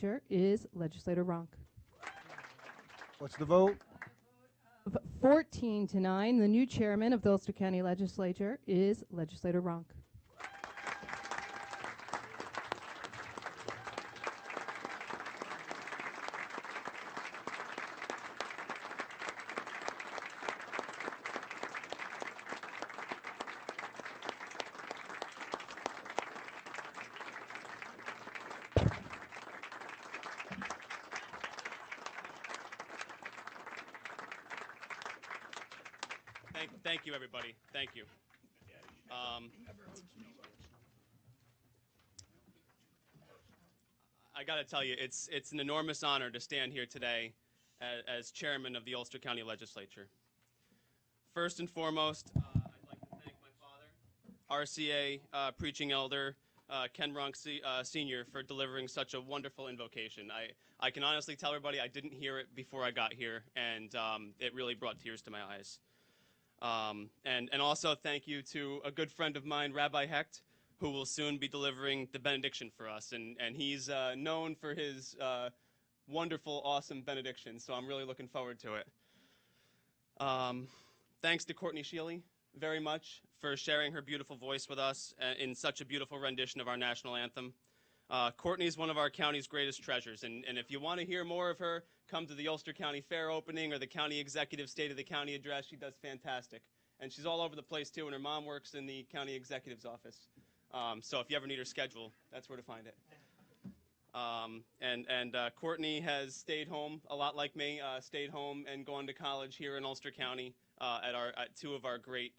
Legislature is Legislator Ronk. What's the vote? 14-9. The new chairman of the Ulster County Legislature is Legislator Ronk. Thank you, everybody. Thank you. I got to tell you, it's an enormous honor to stand here today as chairman of the Ulster County Legislature. First and foremost, I'd like to thank my father, RCA preaching elder Ken Ronk Sr. for delivering such a wonderful invocation. I can honestly tell everybody I didn't hear it before I got here, and it really brought tears to my eyes. And also thank you to a good friend of mine, Rabbi Hecht, who will soon be delivering the benediction for us. And he's known for his wonderful, awesome benediction, so I'm really looking forward to it. Thanks to Courtney Shealy very much for sharing her beautiful voice with us in such a beautiful rendition of our national anthem. Courtney is one of our county's greatest treasures, and if you want to hear more of her, come to the Ulster County Fair opening or the County Executive State of the County address. She does fantastic. And she's all over the place, too, and her mom works in the County Executive's office. So if you ever need her schedule, that's where to find it. Courtney has stayed home, a lot like me, stayed home and gone to college here in Ulster County at two of our great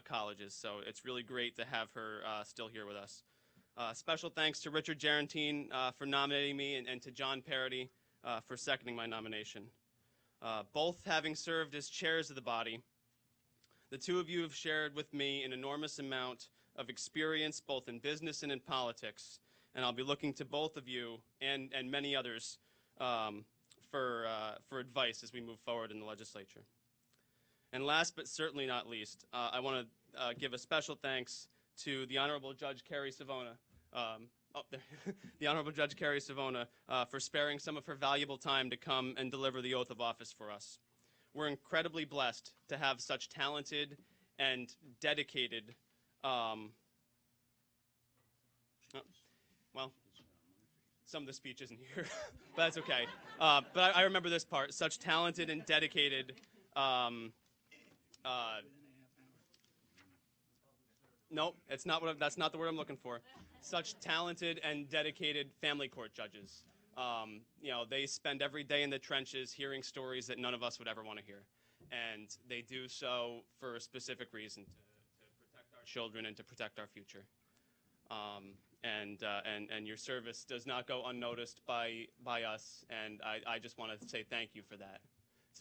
colleges. So it's really great to have her still here with us. Special thanks to Richard Jarentine for nominating me and to John Parody for seconding my nomination. Both having served as chairs of the body, the two of you have shared with me an enormous amount of experience both in business and in politics, and I'll be looking to both of you and many others for advice as we move forward in the legislature. And last but certainly not least, I want to give a special thanks to the Honorable Judge Carrie Savona, the Honorable Judge Carrie Savona, for sparing some of her valuable time to come and deliver the oath of office for us. We're incredibly blessed to have such talented and dedicated, well, some of the speech isn't here, but that's okay. But I remember this part, such talented and dedicated, nope, that's not the word I'm looking for. Such talented and dedicated family court judges. You know, they spend every day in the trenches hearing stories that none of us would ever want to hear. And they do so for a specific reason, to protect our children and to protect our future. And your service does not go unnoticed by us, and I just want to say thank you for that. It's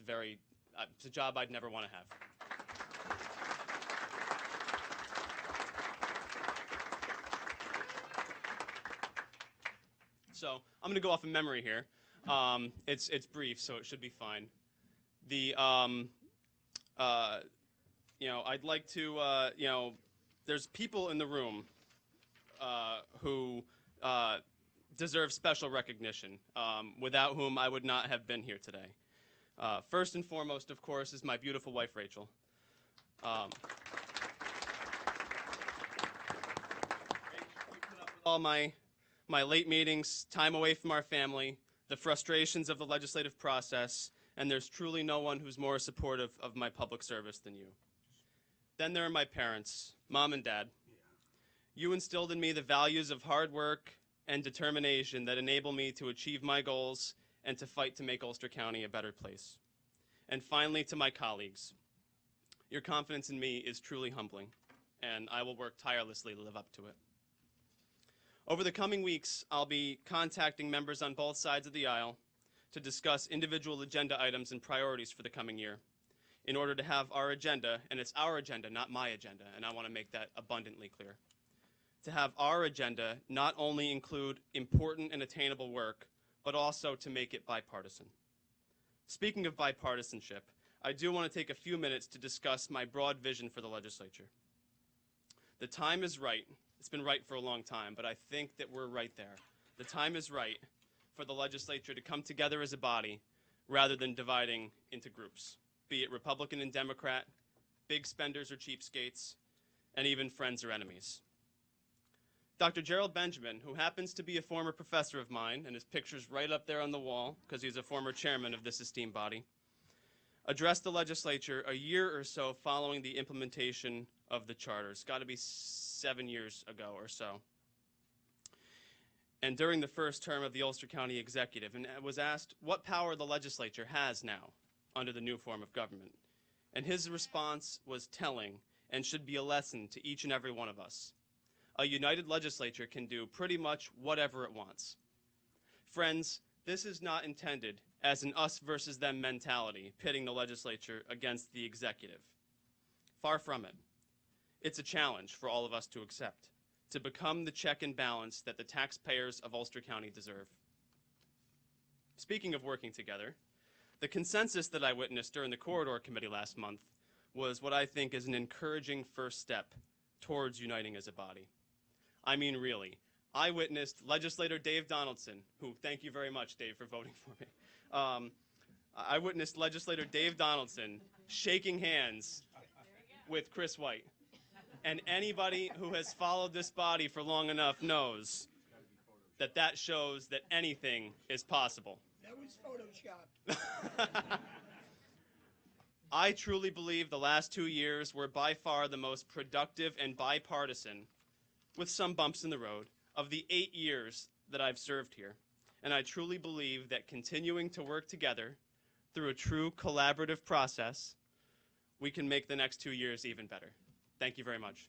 a job I'd never want to have. So I'm going to go off of memory here. It's brief, so it should be fine. I'd like to, there's people in the room who deserve special recognition, without whom I would not have been here today. First and foremost, of course, is my beautiful wife, Rachel. You put up with all my late meetings, time away from our family, the frustrations of the legislative process, and there's truly no one who's more supportive of my public service than you. Then there are my parents, Mom and Dad. You instilled in me the values of hard work and determination that enable me to achieve my goals and to fight to make Ulster County a better place. And finally, to my colleagues, your confidence in me is truly humbling, and I will work tirelessly to live up to it. Over the coming weeks, I'll be contacting members on both sides of the aisle to discuss individual agenda items and priorities for the coming year in order to have our agenda, and it's our agenda, not my agenda, and I want to make that abundantly clear, to have our agenda not only include important and attainable work, but also to make it bipartisan. Speaking of bipartisanship, I do want to take a few minutes to discuss my broad vision for the legislature. The time is right. It's been right for a long time, but I think that we're right there. The time is right for the legislature to come together as a body rather than dividing into groups, be it Republican and Democrat, big spenders or cheapskates, and even friends or enemies. Dr. Gerald Benjamin, who happens to be a former professor of mine, and his picture's right up there on the wall because he's a former chairman of this esteemed body, addressed the legislature a year or so following the implementation of the charter. It's got to be 7 years ago or so. And during the first term of the Ulster County Executive, and was asked what power the legislature has now under the new form of government. And his response was telling and should be a lesson to each and every one of us. A united legislature can do pretty much whatever it wants. Friends, this is not intended as an us versus them mentality, pitting the legislature against the executive. Far from it. It's a challenge for all of us to accept, to become the check and balance that the taxpayers of Ulster County deserve. Speaking of working together, the consensus that I witnessed during the Corridor Committee last month was what I think is an encouraging first step towards uniting as a body. I mean, really. I witnessed legislator Dave Donaldson, who, thank you very much, Dave, for voting for me. I witnessed legislator Dave Donaldson shaking hands with Chris White. And anybody who has followed this body for long enough knows that that shows that anything is possible. That was photoshopped. I truly believe the last 2 years were by far the most productive and bipartisan, with some bumps in the road, of the 8 years that I've served here. And I truly believe that continuing to work together through a true collaborative process, we can make the next 2 years even better. Thank you very much.